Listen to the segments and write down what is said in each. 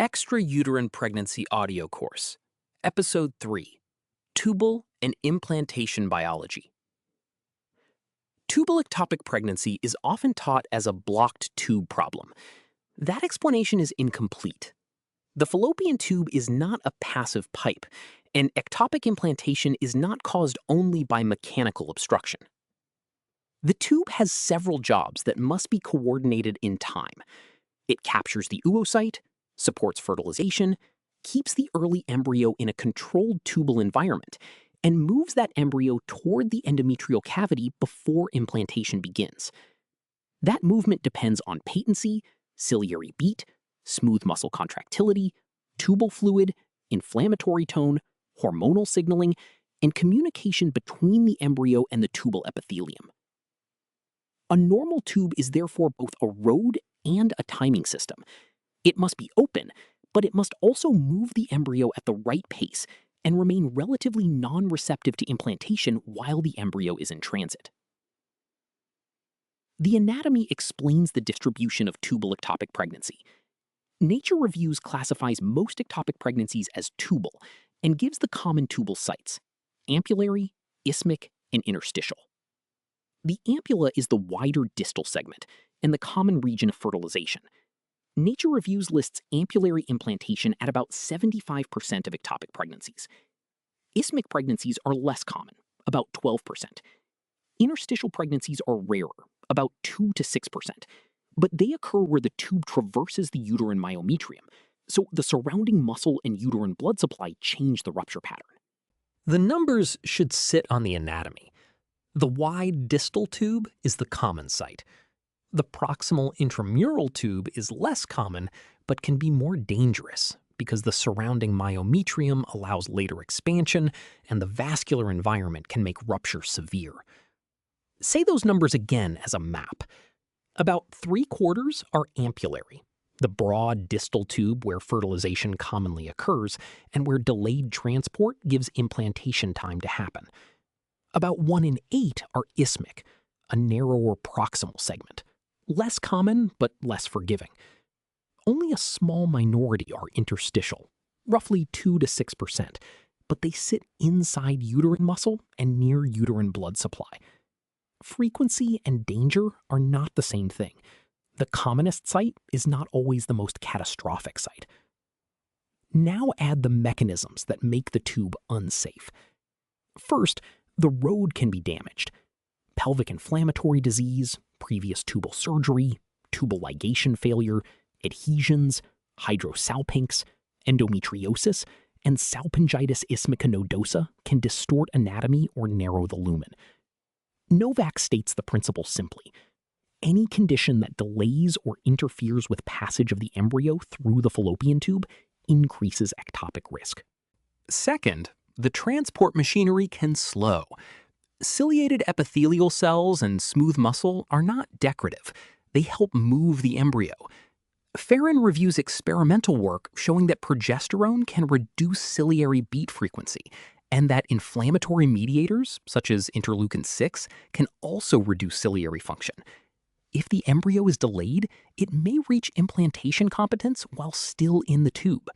Extrauterine Pregnancy audio course, Episode 3, Tubal and Implantation Biology. Tubal ectopic pregnancy is often taught as a blocked tube problem. That explanation is incomplete. The fallopian tube is not a passive pipe, and ectopic implantation is not caused only by mechanical obstruction. The tube has several jobs that must be coordinated in time. It captures the oocyte, supports fertilization, keeps the early embryo in a controlled tubal environment, and moves that embryo toward the endometrial cavity before implantation begins. That movement depends on patency, ciliary beat, smooth muscle contractility, tubal fluid, inflammatory tone, hormonal signaling, and communication between the embryo and the tubal epithelium. A normal tube is therefore both a road and a timing system. It must be open, but it must also move the embryo at the right pace and remain relatively non-receptive to implantation while the embryo is in transit. The anatomy explains the distribution of tubal ectopic pregnancy. Nature Reviews classifies most ectopic pregnancies as tubal and gives the common tubal sites: ampullary, isthmic, and interstitial. The ampulla is the wider distal segment and the common region of fertilization. Nature Reviews lists ampullary implantation at about 75% of ectopic pregnancies. Isthmic pregnancies are less common, about 12%. Interstitial pregnancies are rarer, about 2 to 6%, but they occur where the tube traverses the uterine myometrium, so the surrounding muscle and uterine blood supply change the rupture pattern. The numbers should sit on the anatomy. The wide distal tube is the common site. The proximal intramural tube is less common, but can be more dangerous because the surrounding myometrium allows later expansion and the vascular environment can make rupture severe. Say those numbers again as a map. About 3/4 are ampullary, the broad distal tube where fertilization commonly occurs and where delayed transport gives implantation time to happen. About 1 in 8 are isthmic, a narrower proximal segment. Less common, but less forgiving. Only a small minority are interstitial, roughly 2 to 6%, but they sit inside uterine muscle and near uterine blood supply. Frequency and danger are not the same thing. The commonest site is not always the most catastrophic site. Now add the mechanisms that make the tube unsafe. First, the road can be damaged. Pelvic inflammatory disease, previous tubal surgery, tubal ligation failure, adhesions, hydrosalpinx, endometriosis, and salpingitis isthmica nodosa can distort anatomy or narrow the lumen. Novak states the principle simply: any condition that delays or interferes with passage of the embryo through the fallopian tube increases ectopic risk. Second, the transport machinery can slow. Ciliated epithelial cells and smooth muscle are not decorative. They help move the embryo. Farron reviews experimental work showing that progesterone can reduce ciliary beat frequency, and that inflammatory mediators, such as interleukin-6, can also reduce ciliary function. If the embryo is delayed, it may reach implantation competence while still in the tube.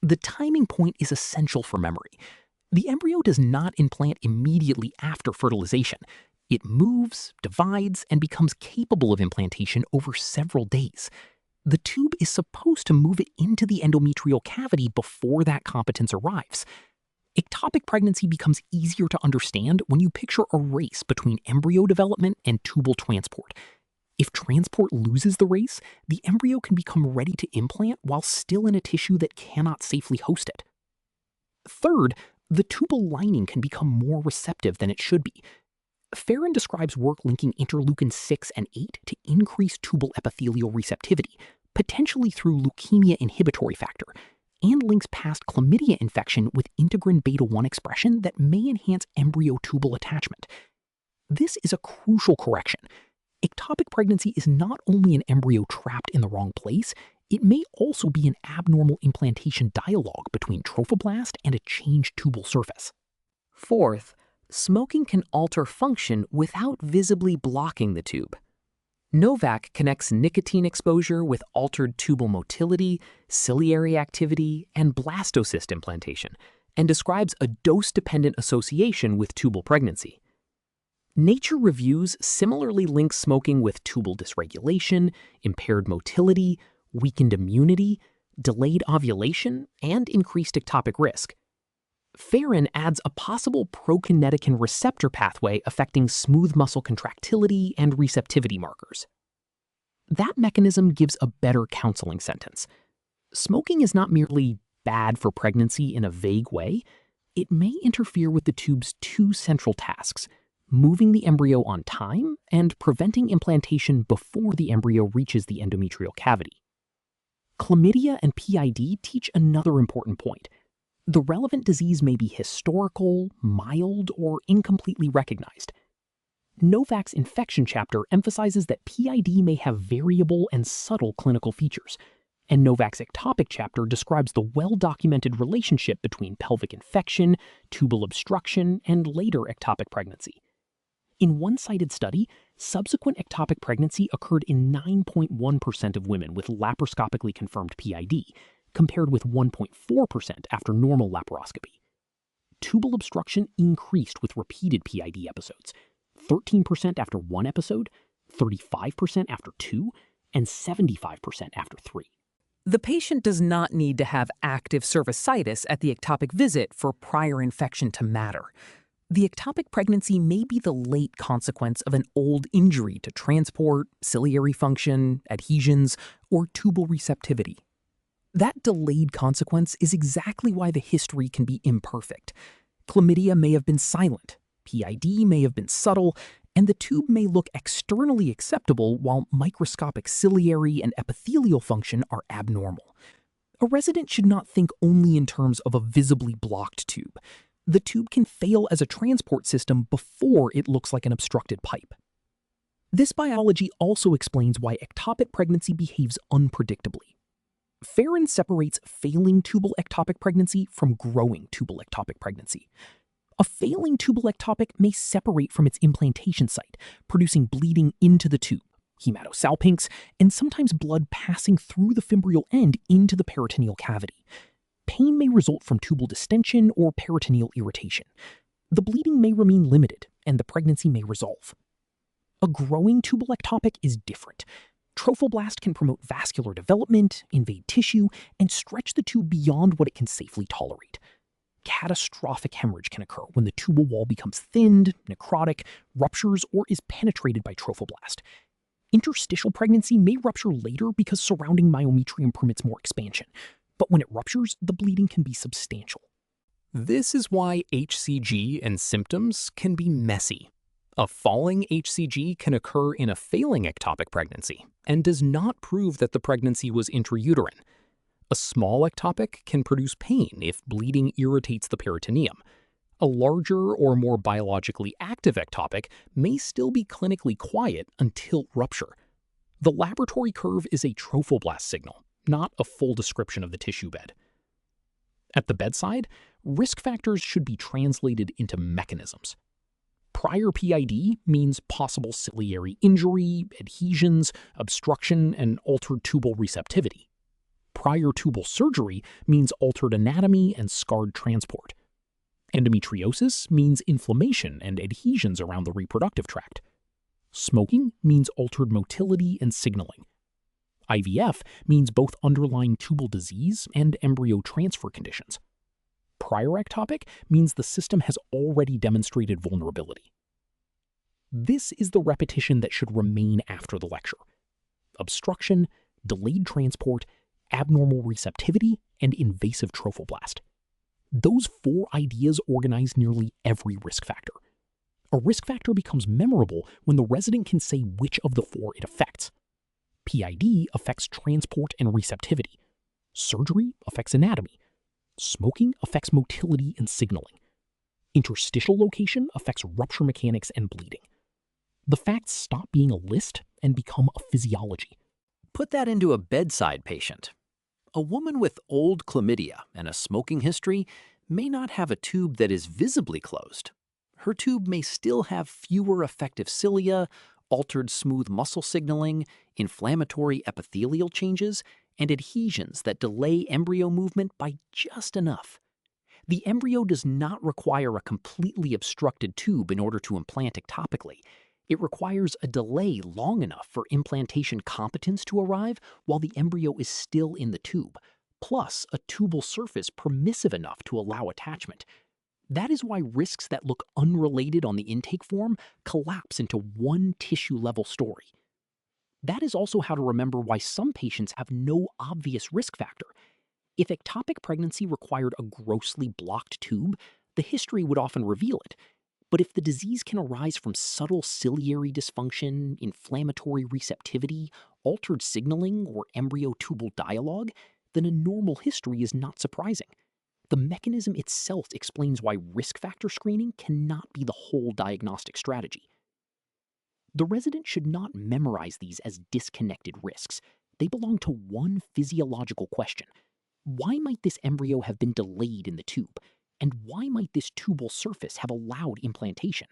The timing point is essential for memory. The embryo does not implant immediately after fertilization. It moves, divides, and becomes capable of implantation over several days. The tube is supposed to move it into the endometrial cavity before that competence arrives. Ectopic pregnancy becomes easier to understand when you picture a race between embryo development and tubal transport. If transport loses the race, the embryo can become ready to implant while still in a tissue that cannot safely host it. Third, the tubal lining can become more receptive than it should be. Farron describes work linking interleukin-6 and 8 to increase tubal epithelial receptivity, potentially through leukemia inhibitory factor, and links past chlamydia infection with integrin beta-1 expression that may enhance embryo-tubal attachment. This is a crucial correction. Ectopic pregnancy is not only an embryo trapped in the wrong place, it may also be an abnormal implantation dialogue between trophoblast and a changed tubal surface. Fourth, smoking can alter function without visibly blocking the tube. Novak connects nicotine exposure with altered tubal motility, ciliary activity, and blastocyst implantation, and describes a dose-dependent association with tubal pregnancy. Nature Reviews similarly links smoking with tubal dysregulation, impaired motility, weakened immunity, delayed ovulation, and increased ectopic risk. Farron adds a possible prokinetikin receptor pathway affecting smooth muscle contractility and receptivity markers. That mechanism gives a better counseling sentence. Smoking is not merely bad for pregnancy in a vague way, it may interfere with the tube's two central tasks: moving the embryo on time and preventing implantation before the embryo reaches the endometrial cavity. Chlamydia and PID teach another important point. The relevant disease may be historical, mild, or incompletely recognized. Novak's infection chapter emphasizes that PID may have variable and subtle clinical features, and Novak's ectopic chapter describes the well-documented relationship between pelvic infection, tubal obstruction, and later ectopic pregnancy. In one cited study, subsequent ectopic pregnancy occurred in 9.1% of women with laparoscopically confirmed PID, compared with 1.4% after normal laparoscopy. Tubal obstruction increased with repeated PID episodes, 13% after one episode, 35% after two, and 75% after three. The patient does not need to have active cervicitis at the ectopic visit for prior infection to matter. The ectopic pregnancy may be the late consequence of an old injury to transport, ciliary function, adhesions, or tubal receptivity. That delayed consequence is exactly why the history can be imperfect. Chlamydia may have been silent, PID may have been subtle, and the tube may look externally acceptable while microscopic ciliary and epithelial function are abnormal. A resident should not think only in terms of a visibly blocked tube. The tube can fail as a transport system before it looks like an obstructed pipe. This biology also explains why ectopic pregnancy behaves unpredictably. Farron separates failing tubal ectopic pregnancy from growing tubal ectopic pregnancy. A failing tubal ectopic may separate from its implantation site, producing bleeding into the tube, hematosalpinx, and sometimes blood passing through the fimbrial end into the peritoneal cavity. Pain may result from tubal distension or peritoneal irritation. The bleeding may remain limited, and the pregnancy may resolve. A growing tubal ectopic is different. Trophoblast can promote vascular development, invade tissue, and stretch the tube beyond what it can safely tolerate. Catastrophic hemorrhage can occur when the tubal wall becomes thinned, necrotic, ruptures, or is penetrated by trophoblast. Interstitial pregnancy may rupture later because surrounding myometrium permits more expansion, but when it ruptures, the bleeding can be substantial. This is why HCG and symptoms can be messy. A falling HCG can occur in a failing ectopic pregnancy and does not prove that the pregnancy was intrauterine. A small ectopic can produce pain if bleeding irritates the peritoneum. A larger or more biologically active ectopic may still be clinically quiet until rupture. The laboratory curve is a trophoblast signal, not a full description of the tissue bed. At the bedside, risk factors should be translated into mechanisms. Prior PID means possible ciliary injury, adhesions, obstruction, and altered tubal receptivity. Prior tubal surgery means altered anatomy and scarred transport. Endometriosis means inflammation and adhesions around the reproductive tract. Smoking means altered motility and signaling. IVF means both underlying tubal disease and embryo transfer conditions. Prior ectopic means the system has already demonstrated vulnerability. This is the repetition that should remain after the lecture. Obstruction, delayed transport, abnormal receptivity, and invasive trophoblast. Those four ideas organize nearly every risk factor. A risk factor becomes memorable when the resident can say which of the four it affects. PID affects transport and receptivity. Surgery affects anatomy. Smoking affects motility and signaling. Interstitial location affects rupture mechanics and bleeding. The facts stop being a list and become a physiology. Put that into a bedside patient. A woman with old chlamydia and a smoking history may not have a tube that is visibly closed. Her tube may still have fewer effective cilia, altered smooth muscle signaling, inflammatory epithelial changes, and adhesions that delay embryo movement by just enough. The embryo does not require a completely obstructed tube in order to implant ectopically. It requires a delay long enough for implantation competence to arrive while the embryo is still in the tube, plus a tubal surface permissive enough to allow attachment. That is why risks that look unrelated on the intake form collapse into one tissue-level story. That is also how to remember why some patients have no obvious risk factor. If ectopic pregnancy required a grossly blocked tube, the history would often reveal it. But if the disease can arise from subtle ciliary dysfunction, inflammatory receptivity, altered signaling, or embryo-tubal dialogue, then a normal history is not surprising. The mechanism itself explains why risk factor screening cannot be the whole diagnostic strategy. The resident should not memorize these as disconnected risks. They belong to one physiological question. Why might this embryo have been delayed in the tube? And why might this tubal surface have allowed implantation?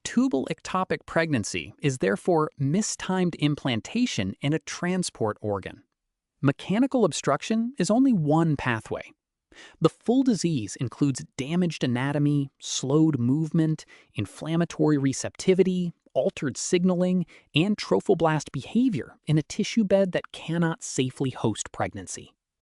Tubal ectopic pregnancy is therefore mistimed implantation in a transport organ. Mechanical obstruction is only one pathway. The full disease includes damaged anatomy, slowed movement, inflammatory receptivity, altered signaling, and trophoblast behavior in a tissue bed that cannot safely host pregnancy.